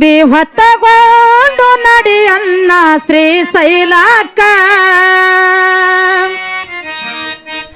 ಕಂಬಿ ಹೊತ್ತಗೊಂಡು ನಡಿಯನ್ನ ಶ್ರೀಶೈಲಕ್ಕ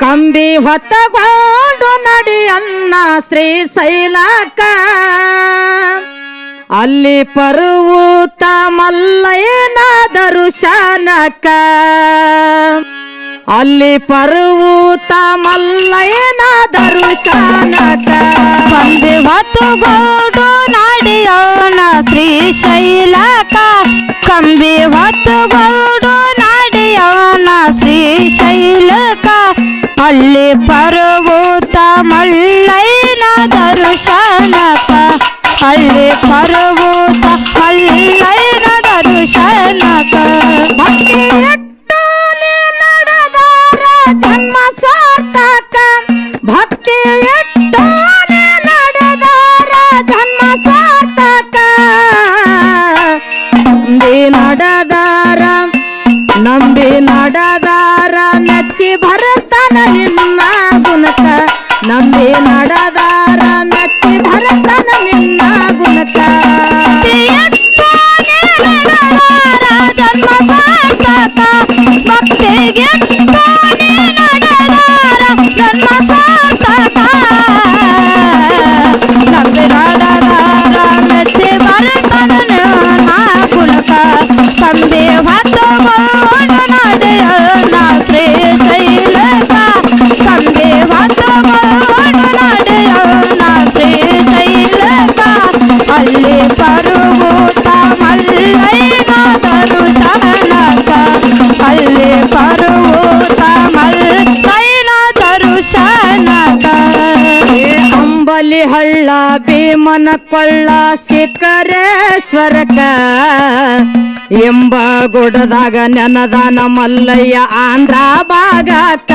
ಕಂಬಿ ಹೊತ್ತಗೊಂಡು ನಡಿಯನ್ನ ಶ್ರೀಶೈಲಕ್ಕ ಅಲ್ಲಿ ಪರ್ವತ ಮಲ್ಲಯ್ಯನ ದರ್ಶನಕ್ಕ ಅಲ್ಲಿ ಪರ್ವತ ಮಲ್ಲಯ್ಯನ ದರ್ಶನಕ್ಕ ಕಂಬಿ ಹೊತ್ತಗೊಂಡು ನಡಿಯೋಣ ಶ್ರೀಶೈಲಕ್ಕ ಕಂಬಿ ಹೊತ್ತಗೊಂಡು ನಡಿಯೋಣ ಶ್ರೀಶೈಲಕ್ಕ ಅಲ್ಲಿ ಪರ್ವತ ಮಲ್ಲಯ್ಯನ ದರ್ಶನಕ್ಕ ಅಲ್ಲಿ ಪರ್ವತ ಮಲ್ಲಯ್ಯನ ದರ್ಶನಕ್ಕ ಭಕ್ತಿ ಇಟ್ಟು ನಡೆದಾರ ಜನ್ಮ ಸ್ವಾರ್ಥಕ ಭಕ್ತಿ ಇಟ್ಟು ನಡೆದಾರ ಜನ್ಮ ಸ್ವಾರ್ಥಕ ನಂಬಿ ನಡೆದಾರ ಮೆಚ್ಚಿ ಭರತನ ನಿನ್ನ ಗುಣಕ ನಂಬಿ ನಡೆದಾರ ಮೆಚ್ಚಿ ಭರತನ ನಿನ್ನ ಗುಣಕ ಜನ್ಮ ಸಾರ್ಥಕ ಭಕ್ತಿಗೆ ನಡೆದಾರ ಜನ್ಮ ಸಾರ್ಥಕ ನಂಬಿ ನಡೆದಾರ ಮೆಚ್ಚಿ ಭರತನ ನಿನ್ನ ಗುಣಕ ಕಂಬಿ ಹೊತ್ತಗೊಂಡು ನಡೆಯೋಣ ಶ್ರೀಶೈಲಕ್ಕ ಕಂಬಿ ಹೊತ್ತಗೊಂಡು ನಡೆಯೋಣ ಶ್ರೀಶೈಲಕ್ಕ ಅಲ್ಲಿ ಪರ್ವತ ಮಲ್ಲಯ್ಯನ ದರ್ಶನಕ್ಕ ಅಲ್ಲಿ ಪರ್ವತ ಮಲ್ಲಯ್ಯನ ದರ್ಶನಕ್ಕ ಅಂಬಲಿ ಹಳ್ಳ ಭೀಮನ ಕೊಳ್ಳ ಶಿಖರೇಶ್ವರಕ ಎಂಬ ಗುಡದಾಗ ನೆನದಾನ ಮಲ್ಲಯ್ಯ ಆಂಧ್ರ ಭಾಗಕ್ಕ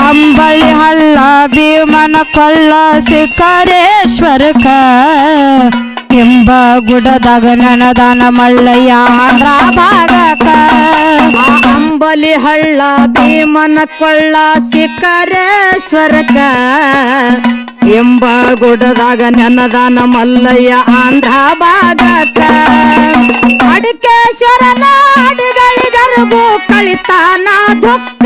ಅಂಬಲಿ ಹಳ್ಳ ಭೀಮನ ಕೊಳ್ಳ ಶಿಖರೇಶ್ವರಕ ಎಂಬ ಗುಡದಾಗ ನೆನದಾನ ಮಲ್ಲಯ್ಯ ಆಂಧ್ರ ಭಾಗಕ್ಕ ಅಂಬಲಿ ಹಳ್ಳ ಭೀಮನ ಕೊಳ್ಳ ಶಿಖರೇಶ್ವರಕ ಎಂಬ ಗುಡದಾಗ ನೆನದಾನ ಮಲ್ಲಯ್ಯ ಆಂಧ್ರ ಭಾಗಕ್ಕ ಅಡಿಕೇಶ್ವರನ ಅಡಿಗಳಿಗರಿಗೂ ಕಳಿತಾನ ದುಃಖ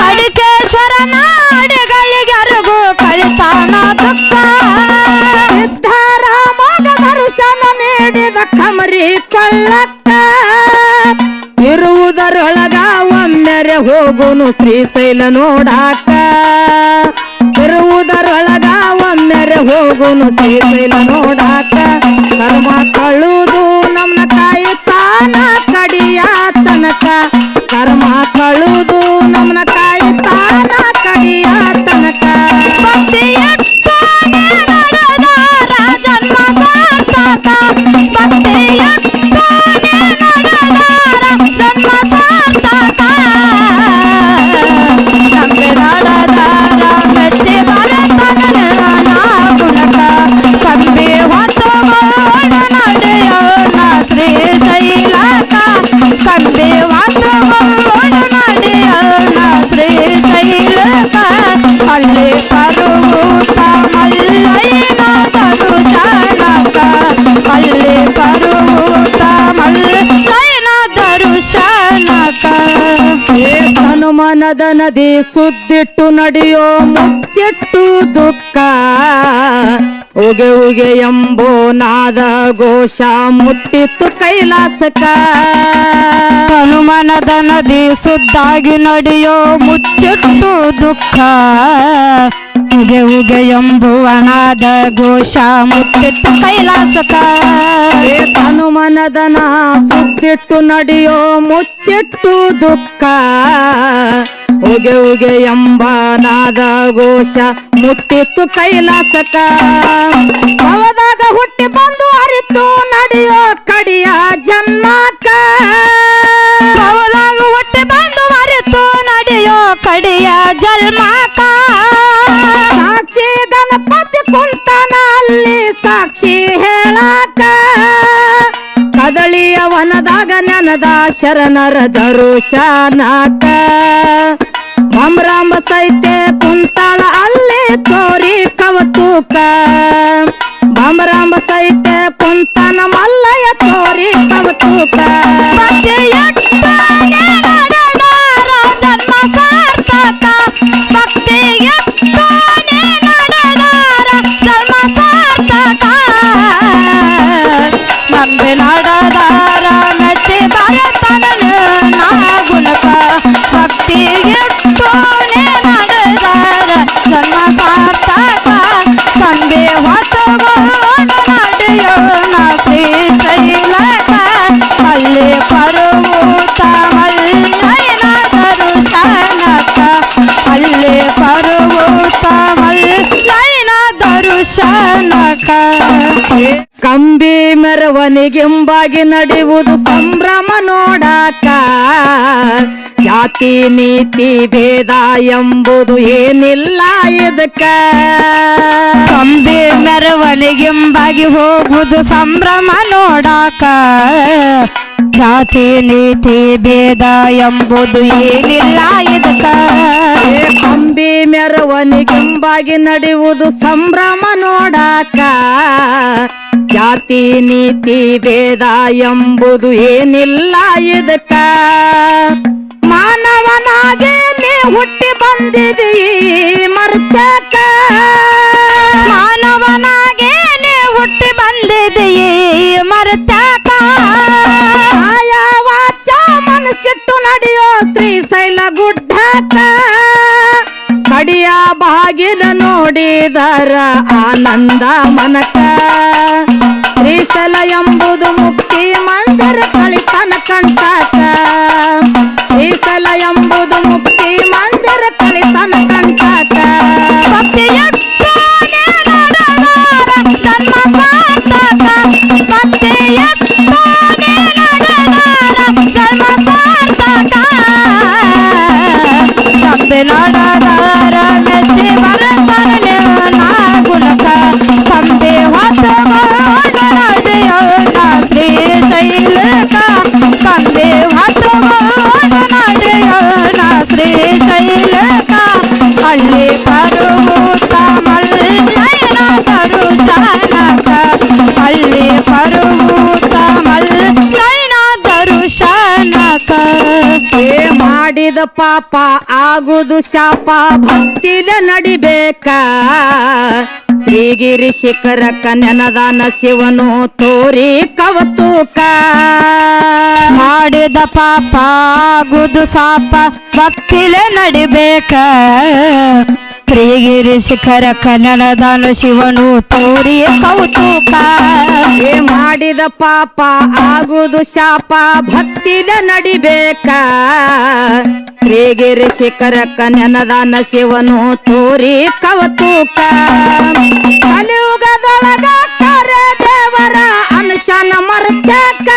ಅಡಿಕೇಶ್ವರನ ಅಡಿಗಳಿಗರಿಗೂ ಕಳಿತಾನ ದುಃಖ ಸಿದ್ಧರಾಮಗ ದರ್ಶನ ನೀಡಿದ ಕಮರಿ ಕೊಳ್ಳಕ್ಕ ಇರುವುದರೊಳಗ ಒಮ್ಮೆರೆ ಹೋಗುನು ಶ್ರೀಶೈಲ ನೋಡಾಕ ಇರುವುದರೊಳಗ ಒಮ್ಮೆರೆ ಹೋಗುನು ಶ್ರೀಶೈಲ ನೋಡಾಕ ಕರ್ಮ ಕಳುದು ನಮ್ನ ಕಾಯಿತಾನ ಕಡಿಯ ತನಕ ಕರ್ಮ ಕಳುದು ನಮ್ನ ಕಾಯಿತಾನ ಕಡಿಯ ತನಕ ಭಕ್ತಿ ಇಟ್ಟು ನಡೆದಾರ ಜನ್ಮ ಸಾರ್ಥಕ ಭಕ್ತಿ ಇಟ್ಟು ನಡೆದಾರ ಜನ್ಮ ಸಾರ್ಥಕ ನಂಬಿ ನಡೆದಾರ ಮೆಚ್ಚಿ ಭರತನ ಗುಣಕ ಕಂಬಿ ಹೊತ್ತಗೊಂಡು ನಡೆಯೋಣ ಶ್ರೀಶೈಲಕ್ಕ ಕಂಬಿ ಹೊತ್ತಗೊಂಡು ನಡೆಯೋಣ ಶ್ರೀಶೈಲಕ್ಕ ಅಲ್ಲಿ ಪರ್ವತ ಮಲ್ಲಯ್ಯನ ದರ್ಶನಕ್ಕ ಅಲ್ಲಿ ಪರ್ವತ ಮಲ್ಲಯ್ಯನ ದರ್ಶನಕ್ಕ ಹನುಮನದ ನದಿ ಸುದ್ದಿಟ್ಟು ನಡೆಯೋ ಮುಚ್ಚಿಟ್ಟು ದುಃಖ ಉಗೆ ಉಗೆ ಎಂಬೋ ನಾದ ಘೋಷ ಮುಟ್ಟಿತ್ತು ಕೈಲಾಸಕ ಹನುಮನದ ನದಿ ಸುದ್ದಾಗಿ ನಡೆಯೋ ಮುಚ್ಚಿಟ್ಟು ದುಃಖ ಉಗೆ ಉಗೆ ಎಂಬುವ ನಾದ ಘೋಷ ಮುಟ್ಟಿತ್ತು ಕೈಲಾಸಕ ಹನುಮನದನ ಸುದ್ದಿಟ್ಟು ನಡೆಯೋ ಮುಚ್ಚಿಟ್ಟು ದುಃಖ ಉಗೆ ಉಗೆ ಎಂಬ ನಾದ ಘೋಷ ಮುಟ್ಟಿತ್ತು ಕೈಲಾಸಕ ಭವದಾಗ ಹುಟ್ಟಿ ಬಂದು ಅರಿತು ನಡೆಯೋ ಕಡಿಯ ಜನ್ಮಕ್ಕ ಭವದಾಗ ಹುಟ್ಟಿ ಬಂದು ಅರಿತು ನಡೆಯೋ ಕಡಿಯ ಜನ್ಮಕ್ಕ ಸಾಕ್ಷಿ ಗಣಪತಿ ಕುಂತನ ಅಲ್ಲಿ ಸಾಕ್ಷಿ ಹೇಳಾಕ ಕದಳಿಯ ವನದಾಗ ನೆನದ ಶರಣರ ದರುಶನಕ ಭ್ರಮರಾಂಬ ಸೈತೆ ಕುಂತಾಳ ಅಲ್ಲಿ ತೋರಿ ಕವತೂಕ ಭ್ರಮರಾಂಬ ಸೈತೆ ಕವತುಕ ಭಕ್ತಿಯಟ್ಟನೆ ನಡೆದಾರ ಜನ್ಮ ಸಾರ್ಥಕ ಭಕ್ತಿಯಟ್ಟನೆ ನಡೆದಾರ ಜನ್ಮ ಸಾರ್ಥಕ ನಂಬಿ ನಡೆದಾರ ಮೆಚ್ಚಿ ಬರತನ ನಾಗುನಕ ಭಕ್ತಿಯಟ್ಟನೆ ನಡೆದಾರ ಜನ್ಮ ಸಾರ್ಥಕ ಕಂಬೆ ಹೊತ್ತುಕೊಂಡು ನಡೆಯೋಣ ಶ್ರೀಶೈಲಕ ಅಲ್ಲಿ ಪರ್ವತ ಮಲ್ಲಯ್ಯನ ದರ್ಶನಕ ಅಲ್ಲಿ ಪರ್ವತ ಮಲ್ಲಯ್ಯನ ದರ್ಶನಕ ಕಂಬಿ ಮೆರವಣಿಗೆಂಬಾಗಿ ನಡೆಯುವುದು ಸಂಭ್ರಮ ನೋಡಾಕ ಜಾತಿ ನೀತಿ ಭೇದ ಎಂಬುದು ಏನಿಲ್ಲ ಇದಕ್ಕ ಕಂಬಿ ಮೆರವಣಿಗೆಂಬಾಗಿ ಹೋಗುವುದು ಸಂಭ್ರಮ ನೋಡಾಕ ಜಾತಿ ನೀತಿ ಭೇದ ಎಂಬುದು ಏನಿಲ್ಲ ಇದಕ್ಕ ಕಂಬಿ ಮೆರವಣಿಗೆಂಬಾಗಿ ನಡೆಯುವುದು ಸಂಭ್ರಮ ನೋಡಾಕ ಜಾತಿ ನೀತಿ ಭೇದ ಎಂಬುದು ಏನಿಲ್ಲ ಇದಕ್ಕ ಮಾನವನಾಗಿ ನೀ ಹುಟ್ಟಿ ಬಂದಿದೀ ಮರ್ತಕ ಮಾನವನಾಗೆ ನೀ ಹುಟ್ಟಿ ಬಂದಿದೆಯೇ ಮರ್ತಕ ಆಯಾ ವಾಚ ಮನಸ್ಸಿಟ್ಟು ನಡೆಯೋ ಶ್ರೀಶೈಲ ಗುಡ್ಡಕ ಕಡಿಯ ಬಾಗಿಲ ನೋಡಿದರ ಆನಂದ ಮನಕ ಶ್ರೀಶೈಲ ಎಂಬುದು ಮುಕ್ತಿ ಮಂದಿರ ಕಳಿತನ ಕಂಟಕ ಶ್ರೀಶೈಲ ಎಂಬುದು ಮುಕ್ತಿ ಮಂದಿರ ಕಳಿತನ ಕಂಟಕ ಭಕ್ತಿಯಟ್ಟನೆ ನಡೆದಾರ ಜನ್ಮ ಸಾರ್ಥಕ ಭಕ್ತಿಯಟ್ಟನೆ ನಡೆದಾರ ಜನ್ಮ ಸಾರ್ಥಕ ನಂಬಿ ನಡೆದಾರ ಮೆಚ್ಚಿ ಬರತನ ನಾಗುನಕ ಕಂಬೆ ಹೊತ್ತುಕೊಂಡು ನಡೆಯೋಣ ಶ್ರೀಶೈಲಕ ಕಂಬೆ ಹೊತ್ತುಕೊಂಡು ನಡೆಯೋಣ ಶ್ರೀಶೈಲಕ ಅಲ್ಲಿ ಪರ್ವತ ಮಲ್ಲಯ್ಯನ ದರ್ಶನಕ ಅಲ್ಲಿ ಪರ್ವತ ಮಲ್ಲಯ್ಯನ ದರ್ಶನಕ ಮಾಡಿದ ಪಾಪ ಆಗುದು ಶಾಪ ಭಕ್ತಿಲ ನಡಿಬೇಕ ಶ್ರೀಗಿರಿ ಶಿಖರಕ್ಕ ನೆನದಾನ ಶಿವನು ತೋರಿ ಕವತುಕ ಮಾಡಿದ ಪಾಪ ಆಗುದು ಸಾಪ ಭಕ್ತಿಲೆ ನಡಿಬೇಕ ಶ್ರೀಗಿರಿ ಶಿಖರ ಕನ್ನಡದಾನ ಶಿವನು ತೋರಿ ಕೌತುಕ ಮಾಡಿದ ಪಾಪ ಆಗುದು ಶಾಪ ಭಕ್ತಿಲ ನಡಿಬೇಕ ಶ್ರೀಗಿರಿ ಶಿಖರಕ್ಕ ನೆನದಾನ ಶಿವನು ತೋರಿ ಕವತುಕ ಕಲಿಯುಗದೊಳಗ ಕರೆ ದೇವರ ಅನುಶನ ಮರ್ತಕ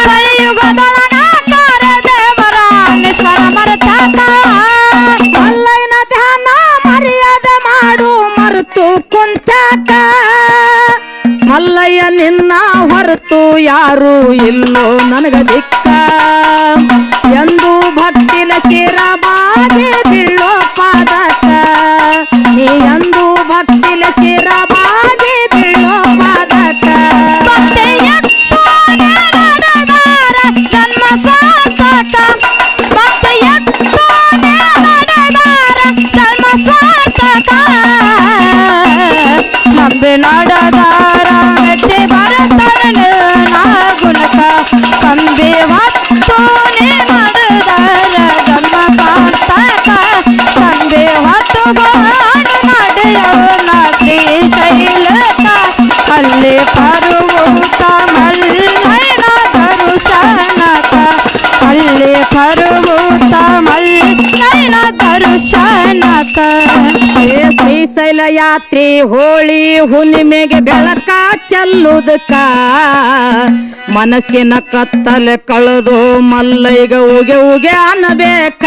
ಕಲಿಯುಗದೊಳಗ ಕಾರ ದೇವರ ಅನುಶನ ಮರ್ತಕ ಮಲ್ಲಯ್ಯನ ಧ್ಯಾನ ಮರ್ಯಾದೆ ಮಾಡು ಮರೆತು ಕುಂತಕ ಮಲ್ಲಯ್ಯ ನಿನ್ನ ಹೊರತು ಯಾರು ಇಲ್ಲೋ ನನಗ ದಿಕ್ಕ ಎಂದು ಭಕ್ತಿಲ ಶಿರಬಾಗಿ ಬೀಳೋ ಪಾದಕ ನೀ ಎಂದು ಭಕ್ತಿಲ ಶಿರಬಾಗಿ ಬೀಳೋ ಪಾದಕ ಭಕ್ತಿಯಟ್ಟನೆ ನಡೆದಾರ ಜನ್ಮ ಸಾರ್ಥಕ ಭಕ್ತಿಯಟ್ಟನೆ ನಡೆದಾರ ಜನ್ಮ ಸಾರ್ಥಕ ನಂಬಿ ನಡೆದಾರ ಮೆಚ್ಚಿ ಬರತನ ನಾಗುನಕ ಕಂಬಿ ಹೊತ್ತುನೆ ನಡೆದಾರ ಜನ್ಮ ಸಾರ್ಥಕ ಕಂಬಿ ಹೊತ್ತುಕೊಂಡು ನಡೆಯೋಣ ಶ್ರೀಶೈಲಕ ಅಲ್ಲಿ ಪರ್ವತ ಮಲ್ಲಯ್ಯನ ದರ್ಶನಕ ಅಲ್ಲಿ ಪರ್ವತ ಮಲ್ಲಯ್ಯನ ದರ್ಶನಕ ಶ್ರೀಶೈಲ ಯಾತ್ರಿ ಹೋಳಿ ಹುಣ್ಣಿಮೆಗೆ ಬೆಳಕ ಚೆಲ್ಲುದಕ್ಕ ಮನಸ್ಸಿನ ಕತ್ತಲೆ ಕಳೆದು ಮಲ್ಲಯ್ಯಗ ಉಗೆ ಉಗೆ ಅನ್ನಬೇಕ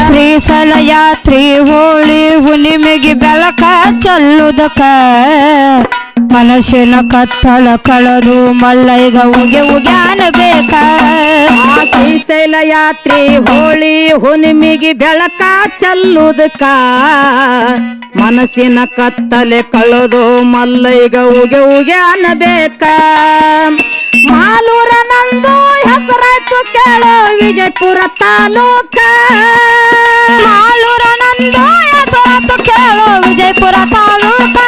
ಶ್ರೀಶೈಲ ಯಾತ್ರಿ ಹೋಳಿ ಹುಣ್ಣಿಮೆಗೆ ಬೆಳಕ ಚೆಲ್ಲುದಕ್ಕ ಮನಸ್ಸಿನ ಕತ್ತಲ ಕಳೆದು ಮಲ್ಲಯ್ಯಗ ಉಗೆ ಉಗೆ ಅನ್ನಬೇಕ ಶ್ರೀಶೈಲ ಯಾತ್ರಿ ಹೋಳಿ ಹುಣ್ಣಿಮೆಗೆ ಬೆಳಕ ಚೆಲ್ಲುದಕ್ಕ ಮನಸ್ಸಿನ ಕತ್ತಲೆ ಕಳೆದು ಮಲ್ಲಯ್ಯಗ ಉಗೆ ಉಗೆ ಅನ್ನಬೇಕ ಮಾಲೂರ ನಂದು ಹೆಸರಾಯ್ತು ಕೇಳೋ ವಿಜಯಪುರ ತಾಲೂಕ ಮಾಲೂರ ನಂದು ಹೆಸರಾಯ್ತು ಕೇಳೋ ವಿಜಯಪುರ ತಾಲೂಕ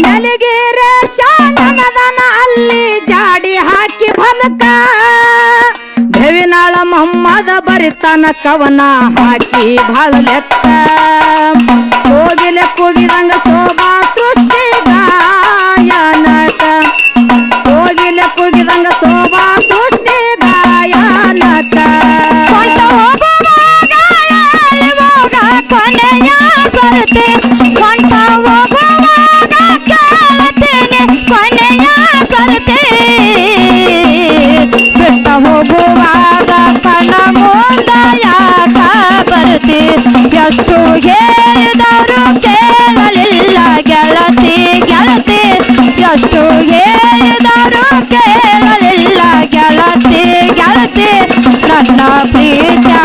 ನಲಿಗಿರೆ ಶಾನದನ ಅಲ್ಲಿ ಜಾಡಿ ಹಾಕಿ ಭಲಕ ಬೇವಿನಾಳ ಮೊಹಮ್ಮದ ಬರಿತಾನ ಕವನ ಹಾಕಿ ಬಾಳ ಲೆಕ್ಕ ಹೋಗಿಲೆ ಕೂಗಿದಂಗ ಶೋಭಾ ಸೃಷ್ಟಿ ಗಾಯನಕ ಹೋಗಿಲೆ ಕೂಗಿದಂಗ ಶೋಭಾ ಸೃಷ್ಟಿ ಗಾಯನಕ ಕೊಂಡ ಹೋಗುವಾಗ ಎಲ್ಲಿವಾಗ ಕೊನೆಯ ಸರತೆ ಕೊಂಡ ಹೋಗುವಾಗ ಕೇಳುತ್ತೇನೆ ಕೊನೆಯ ಸರತೆ ಬಿಟ್ಟ ಹೋಗುವಾಗ ಕಣ ಮುಂದ ಯಾಕ ಬರುತ್ತಿ ಎಷ್ಟು ಹೇಳಿದರು ಕೇಳಲಿಲ್ಲ ಗೆಳತಿ ಗೆಳತಿ ಎಷ್ಟು ಹೇಳಿದರು ಕೇಳಲಿಲ್ಲ ಗೆಳತಿ ಗೆಳತಿ ನನ್ನ ಪ್ರೀತಿಯ